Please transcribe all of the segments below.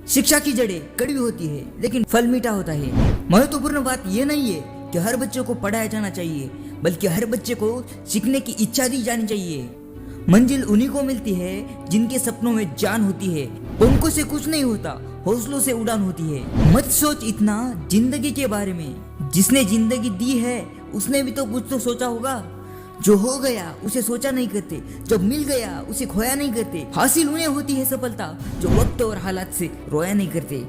शिक्षा की जड़ें कड़वी होती है लेकिन फल मीठा होता है। महत्वपूर्ण बात यह नहीं है कि हर बच्चे को पढ़ाया जाना चाहिए, बल्कि हर बच्चे को सीखने की इच्छा दी जानी चाहिए। मंजिल उन्हीं को मिलती है जिनके सपनों में जान होती है। पंखों से कुछ नहीं होता, हौसलों से उड़ान होती है। मत सोच इतना जिंदगी के बारे में, जिसने जिंदगी दी है उसने भी तो कुछ तो सोचा होगा। जो हो गया उसे सोचा नहीं करते, जब मिल गया उसे खोया नहीं करते। हासिल उन्हें होती है सफलता जो वक्त और हालात से रोया नहीं करते।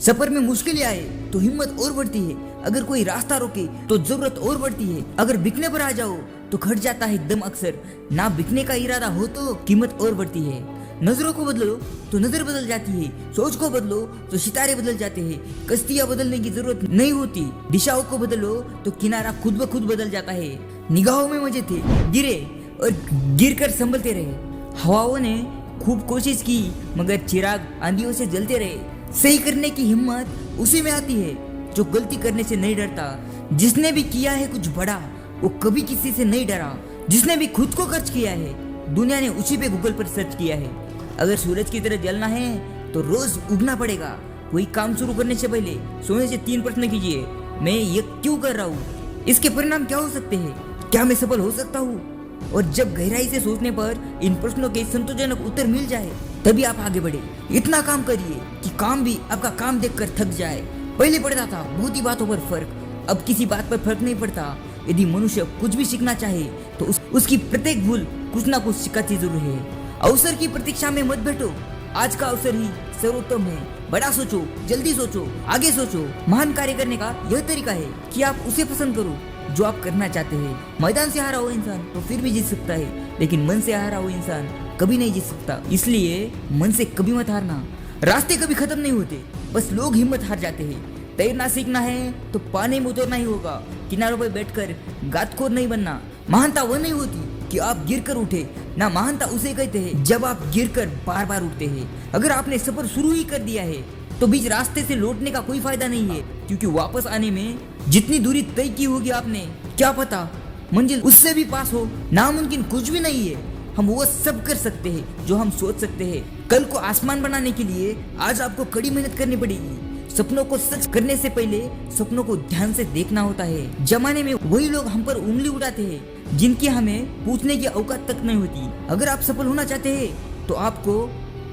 सफर में मुश्किलें आए तो हिम्मत और बढ़ती है, अगर कोई रास्ता रोके तो जरूरत और बढ़ती है। अगर बिकने पर आ जाओ तो घट जाता है दम अक्सर, ना बिकने का इरादा हो तो कीमत और बढ़ती है। नजरों को बदलो तो नजर बदल जाती है, सोच को बदलो तो सितारे बदल जाते हैं। कश्तियां बदलने की जरूरत नहीं होती, दिशाओं को बदलो तो किनारा खुद ब खुद बदल जाता है। निगाहों में मजे थे, गिरे और गिर कर संभलते रहे। हवाओं ने खूब कोशिश की मगर चिराग आंधियों से जलते रहे। सही करने की हिम्मत उसी में आती है जो गलती करने से नहीं डरता। जिसने भी किया है कुछ बड़ा वो कभी किसी से नहीं डरा। जिसने भी खुद को खर्च किया है दुनिया ने उसी पे गूगल पर सर्च किया है। अगर सूरज की तरह जलना है तो रोज उगना पड़ेगा। कोई काम शुरू करने से पहले सोने से 3 प्रश्न कीजिए, मैं ये क्यों कर रहा हूँ, इसके परिणाम क्या हो सकते हैं, क्या मैं सफल हो सकता हूँ। और जब गहराई से सोचने पर इन प्रश्नों के संतोषजनक उत्तर मिल जाए तभी आप आगे बढ़े। इतना काम करिए कि काम भी आपका काम देखकर थक जाए। पहले पड़ता था बहुत ही बातों पर फर्क, अब किसी बात पर फर्क नहीं पड़ता। यदि मनुष्य कुछ भी सीखना चाहे तो उसकी प्रत्येक भूल कुछ ना कुछ सिखाती जरूर है। अवसर की प्रतीक्षा में मत बैठो, आज का अवसर ही सर्वोत्तम है। बड़ा सोचो, जल्दी सोचो, आगे सोचो। महान कार्य करने का यह तरीका है कि आप उसे पसंद करो जो आप करना चाहते हैं। मैदान से हारा हुआ इंसान तो फिर भी जीत सकता है, लेकिन मन से हारा हुआ इंसान कभी नहीं जीत सकता। इसलिए मन से कभी मत हारना। रास्ते कभी खत्म नहीं होते, बस लोग हिम्मत हार जाते हैं। तैरना सीखना है तो पानी में उतरना ही होगा, किनारों पर बैठकर गातखोर नहीं बनना। महानता वह नहीं होती कि आप गिरकर उठे, ना महानता उसे कहते हैं जब आप गिरकर बार बार उठते हैं। अगर आपने सफर शुरू ही कर दिया है तो बीच रास्ते से लौटने का कोई फायदा नहीं है, क्योंकि वापस आने में जितनी दूरी तय की होगी आपने, क्या पता मंजिल उससे भी पास हो। नामुमकिन कुछ भी नहीं है, हम वो सब कर सकते हैं जो हम सोच सकते हैं। कल को आसमान बनाने के लिए आज आपको कड़ी मेहनत करनी पड़ेगी। सपनों को सच करने से पहले सपनों को ध्यान से देखना होता है। जमाने में वही लोग हम पर उंगली उठाते हैं जिनकी हमें पूछने की औकात तक नहीं होती। अगर आप सफल होना चाहते हैं तो आपको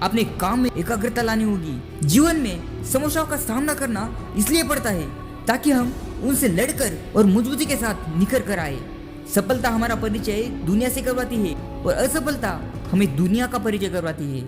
अपने काम में एकाग्रता लानी होगी। जीवन में समस्याओं का सामना करना इसलिए पड़ता है ताकि हम उनसे लड़कर और मजबूती के साथ निखर कर आए। सफलता हमारा परिचय दुनिया से करवाती है और असफलता हमें दुनिया का परिचय करवाती है।